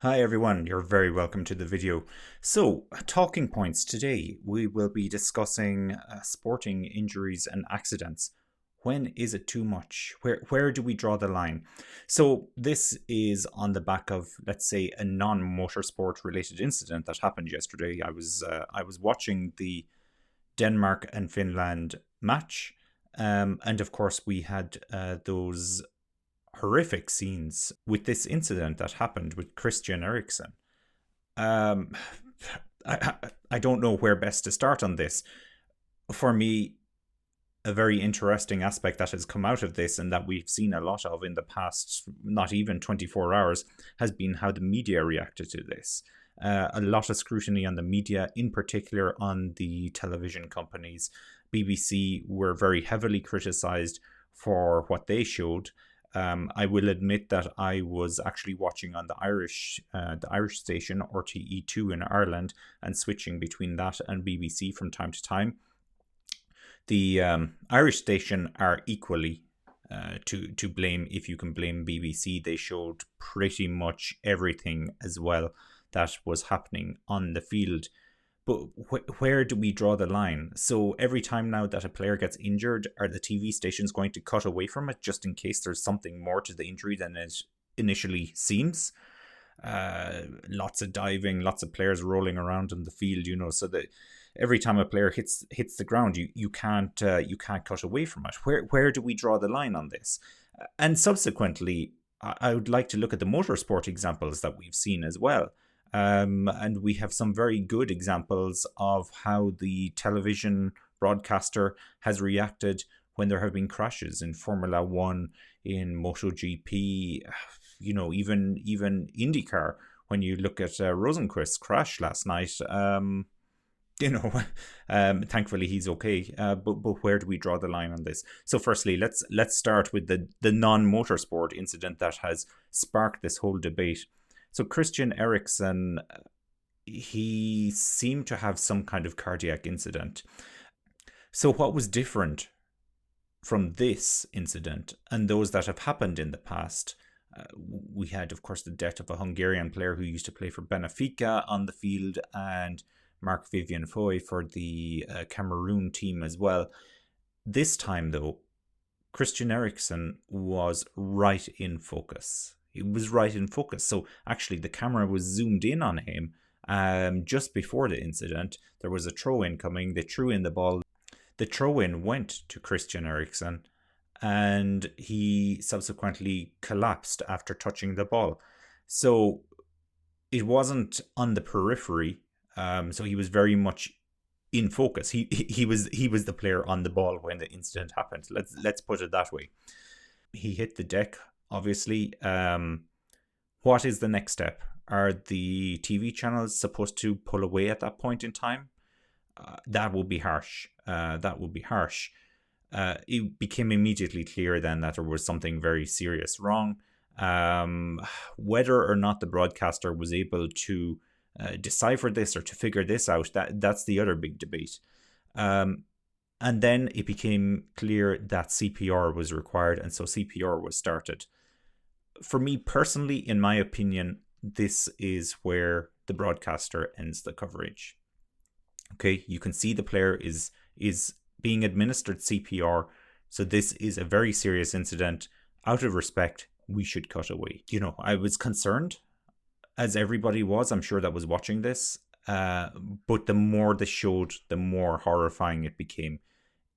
Hi everyone, you're very welcome to the video. So, talking points today, we will be discussing sporting injuries and accidents. When is it too much? Where do we draw the line? So, this is on the back of, let's say, a non-motorsport related incident that happened yesterday. I was watching the Denmark and Finland match, and of course we had those horrific scenes with this incident that happened with Christian Eriksen. Um, I don't know where best to start on this. For me, a very interesting aspect that has come out of this and that we've seen a lot of in the past, not even 24 hours, has been how the media reacted to this. A lot of scrutiny on the media, in particular on the television companies. BBC were very heavily criticised for what they showed. I will admit that I was actually watching on the Irish station RTE2 in Ireland, and switching between that and BBC from time to time. The Irish station are equally to blame, if you can blame BBC. They showed pretty much everything as well that was happening on the field. But where do we draw the line? So every time now that a player gets injured, are the TV stations going to cut away from it just in case there's something more to the injury than it initially seems? Lots of diving, lots of players rolling around in the field, so that every time a player hits the ground, you can't cut away from it. Where do we draw the line on this? And subsequently, I would like to look at the motorsport examples that we've seen as well. And we have some very good examples of how the television broadcaster has reacted when there have been crashes in Formula One, in MotoGP, even IndyCar. When you look at Rosenqvist's crash last night, thankfully he's okay. But where do we draw the line on this? So, firstly, let's start with the non-motorsport incident that has sparked this whole debate. So Christian Eriksen, he seemed to have some kind of cardiac incident. So what was different from this incident and those that have happened in the past? We had, of course, the death of a Hungarian player who used to play for Benfica on the field, and Marc-Vivien Foy for the Cameroon team as well. This time, though, Christian Eriksen was right in focus. He was right in focus. So actually, the camera was zoomed in on him just before the incident. There was a throw-in coming. They threw in the ball. The throw-in went to Christian Eriksen, and he subsequently collapsed after touching the ball. So it wasn't on the periphery. So he was very much in focus. He was the player on the ball when the incident happened. Let's put it that way. He hit the deck, obviously. What is the next step? Are the TV channels supposed to pull away at that point in time? That would be harsh. It became immediately clear then that there was something very serious wrong. Whether or not the broadcaster was able to decipher this or to figure this out, that's the other big debate. And then it became clear that CPR was required, and so CPR was started. For me personally, in my opinion, this is where the broadcaster ends the coverage. Okay, you can see the player is being administered CPR, so this is a very serious incident. Out of respect, we should cut away. I was concerned, as everybody was, I'm sure, that was watching this. But the more they showed, the more horrifying it became.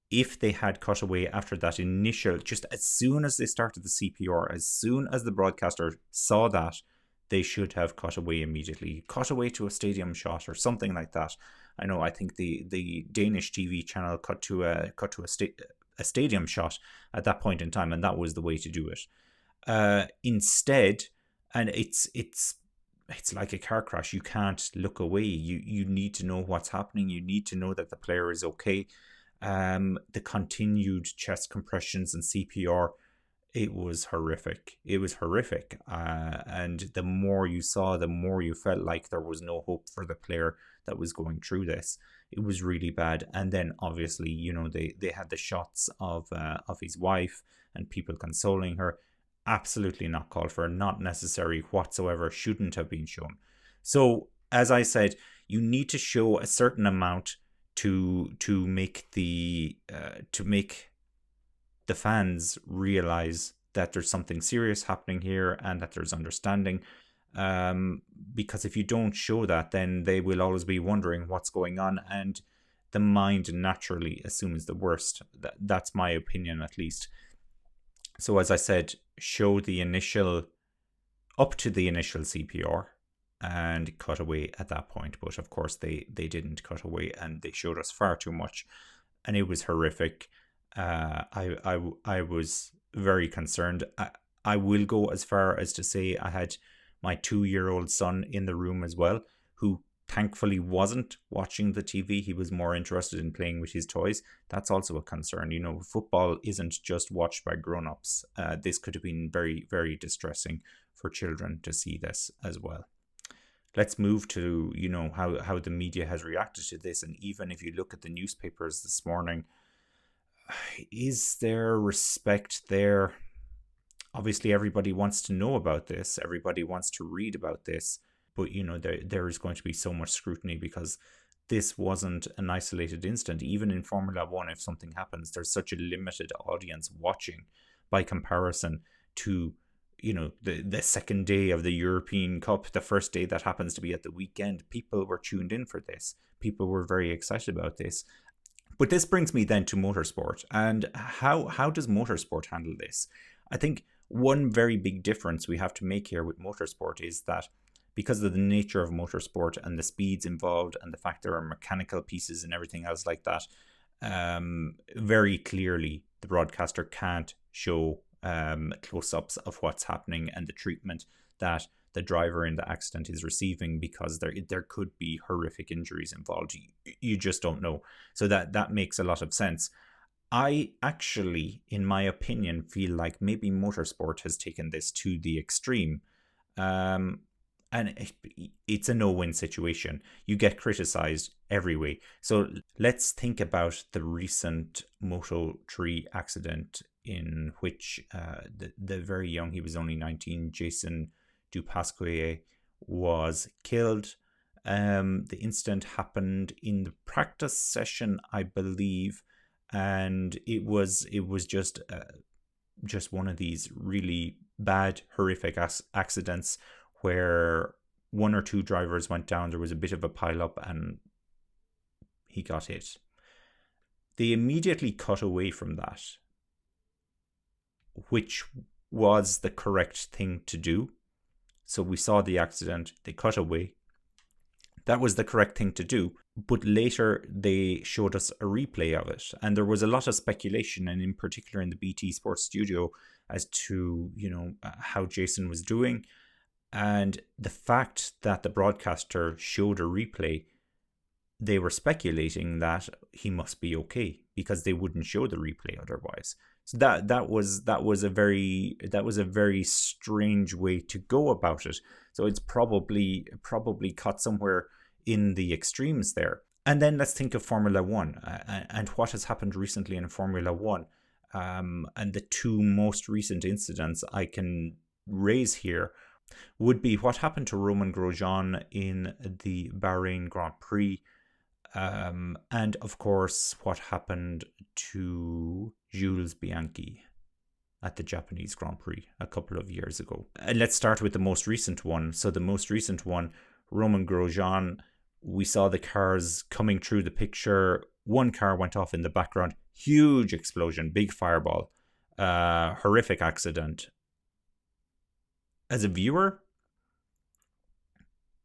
If they had cut away after that initial, just as soon as they started the CPR, as soon as the broadcaster saw that, they should have cut away immediately. Cut away to a stadium shot or something like that. I think the Danish TV channel cut to a stadium shot at that point in time, and that was the way to do it. Instead, and it's like a car crash. You can't look away. You need to know what's happening. You need to know that the player is okay. The continued chest compressions and CPR, it was horrific. And the more you saw, the more you felt like there was no hope for the player that was going through this. It was really bad. And then obviously, they had the shots of his wife and people consoling her. absolutely not called for, not necessary whatsoever, shouldn't have been shown. So, as I said, you need to show a certain amount to make the fans realize that there's something serious happening here and that there's understanding. Because if you don't show that, then they will always be wondering what's going on, and the mind naturally assumes the worst. That's my opinion, at least. So, as I said, show the initial, up to the initial CPR, and cut away at that point. But of course, they didn't cut away, and they showed us far too much, and it was horrific. I was very concerned. I will go as far as to say I had my 2-year-old son in the room as well, who thankfully wasn't watching the TV. He was more interested in playing with his toys. That's also a concern. You know, football isn't just watched by grown-ups. This could have been very, very distressing for children to see this as well. Let's move to, you know, how the media has reacted to this. And even if you look at the newspapers this morning, is there respect there? Obviously, everybody wants to know about this. Everybody wants to read about this. But, you know, there is going to be so much scrutiny because this wasn't an isolated incident. Even in Formula One, if something happens, there's such a limited audience watching by comparison to, you know, the second day of the European Cup, the first day that happens to be at the weekend. People were tuned in for this. People were very excited about this. But this brings me then to motorsport. And how does motorsport handle this? I think one very big difference we have to make here with motorsport is that because of the nature of motorsport and the speeds involved and the fact there are mechanical pieces and everything else like that, very clearly the broadcaster can't show close-ups of what's happening and the treatment that the driver in the accident is receiving, because there could be horrific injuries involved. You just don't know. So that makes a lot of sense. I actually, in my opinion, feel like maybe motorsport has taken this to the extreme. And it's a no-win situation. You get criticized every way. So let's think about the recent Mototree accident in which the very young, he was only 19, Jason Dupasquier was killed. The incident happened in the practice session, I believe, and it was just one of these really bad, horrific accidents where one or two drivers went down. There was a bit of a pile-up and he got hit. They immediately cut away from that, which was the correct thing to do. So we saw the accident, they cut away. That was the correct thing to do. But later they showed us a replay of it. And there was a lot of speculation, and in particular in the BT Sports studio, as to, you know, how Jason was doing. And the fact that the broadcaster showed a replay, they were speculating that he must be okay because they wouldn't show the replay otherwise. So that was a very strange way to go about it. So it's probably caught somewhere in the extremes there. And then let's think of Formula One and what has happened recently in Formula One. And the two most recent incidents I can raise here would be what happened to Romain Grosjean in the Bahrain Grand Prix, and of course what happened to Jules Bianchi at the Japanese Grand Prix a couple of years ago. And let's start with the most recent one. So the most recent one, Romain Grosjean, we saw the cars coming through the picture. One car went off in the background, huge explosion, big fireball, horrific accident. As a viewer,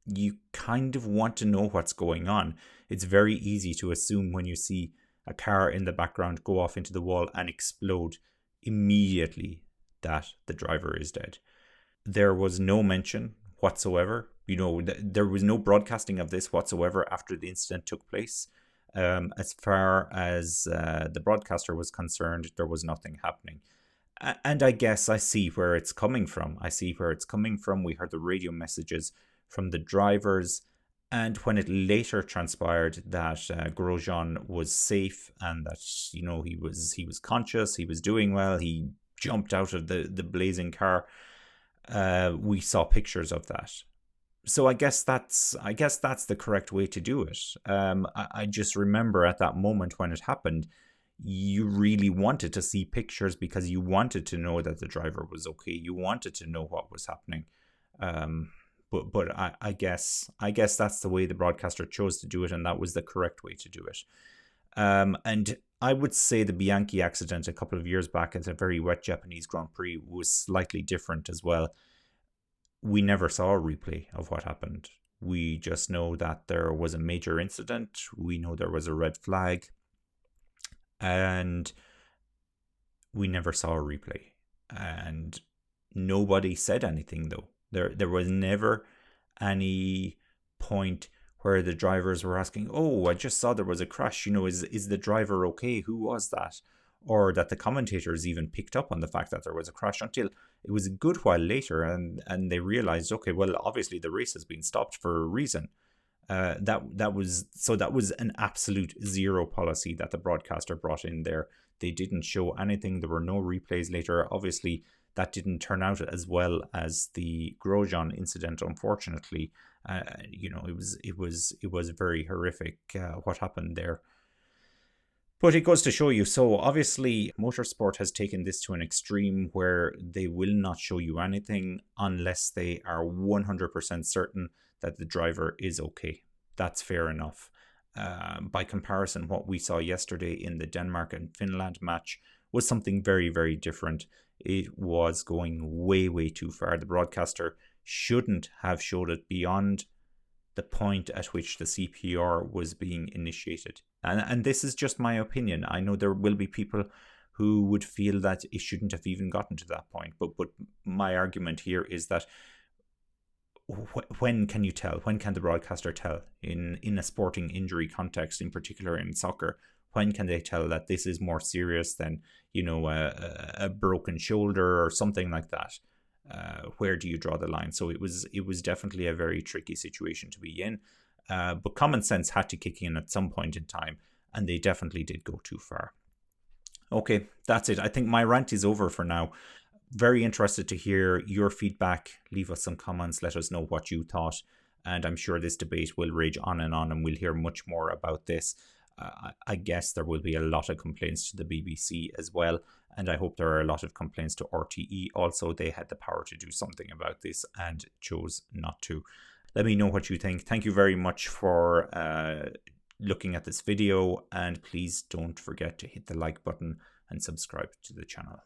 you kind of want to know what's going on. It's very easy to assume when you see a car in the background go off into the wall and explode immediately that the driver is dead. There was no mention whatsoever. You know, there was no broadcasting of this whatsoever after the incident took place. As far as the broadcaster was concerned, there was nothing happening. And I guess I see where it's coming from. We heard the radio messages from the drivers. And when it later transpired that Grosjean was safe and that, you know, he was conscious, he was doing well, he jumped out of the blazing car. We saw pictures of that. So I guess that's the correct way to do it. I just remember at that moment when it happened, you really wanted to see pictures because you wanted to know that the driver was okay. You wanted to know what was happening. But I guess that's the way the broadcaster chose to do it, and that was the correct way to do it. And I would say the Bianchi accident a couple of years back at a very wet Japanese Grand Prix was slightly different as well. We never saw a replay of what happened. We just know that there was a major incident. We know there was a red flag. And we never saw a replay. And nobody said anything, though. There was never any point where the drivers were asking, "Oh, I just saw there was a crash. Is the driver okay? Who was that?" Or that the commentators even picked up on the fact that there was a crash until it was a good while later, and they realized, okay, well, obviously the race has been stopped for a reason. That was an absolute zero policy that the broadcaster brought in there. They didn't show anything. There were no replays later. Obviously, that didn't turn out as well as the Grosjean incident, unfortunately. It was very horrific what happened there. But it goes to show you, so obviously motorsport has taken this to an extreme where they will not show you anything unless they are 100% certain that the driver is okay. That's fair enough. By comparison, what we saw yesterday in the Denmark and Finland match was something very, very different. It was going way, way too far. The broadcaster shouldn't have showed it beyond the point at which the CPR was being initiated. And this is just my opinion. I know there will be people who would feel that it shouldn't have even gotten to that point. But my argument here is that when can you tell? When can the broadcaster tell? In a sporting injury context, in particular in soccer, when can they tell that this is more serious than, a broken shoulder or something like that? Where do you draw the line? So it was definitely a very tricky situation to be in. But common sense had to kick in at some point in time, and they definitely did go too far. Okay, that's it. I think my rant is over for now. Very interested to hear your feedback. Leave us some comments. Let us know what you thought. And I'm sure this debate will rage on, and we'll hear much more about this. I guess there will be a lot of complaints to the BBC as well. And I hope there are a lot of complaints to RTE. Also, they had the power to do something about this and chose not to. Let me know what you think. Thank you very much for looking at this video. And please don't forget to hit the like button and subscribe to the channel.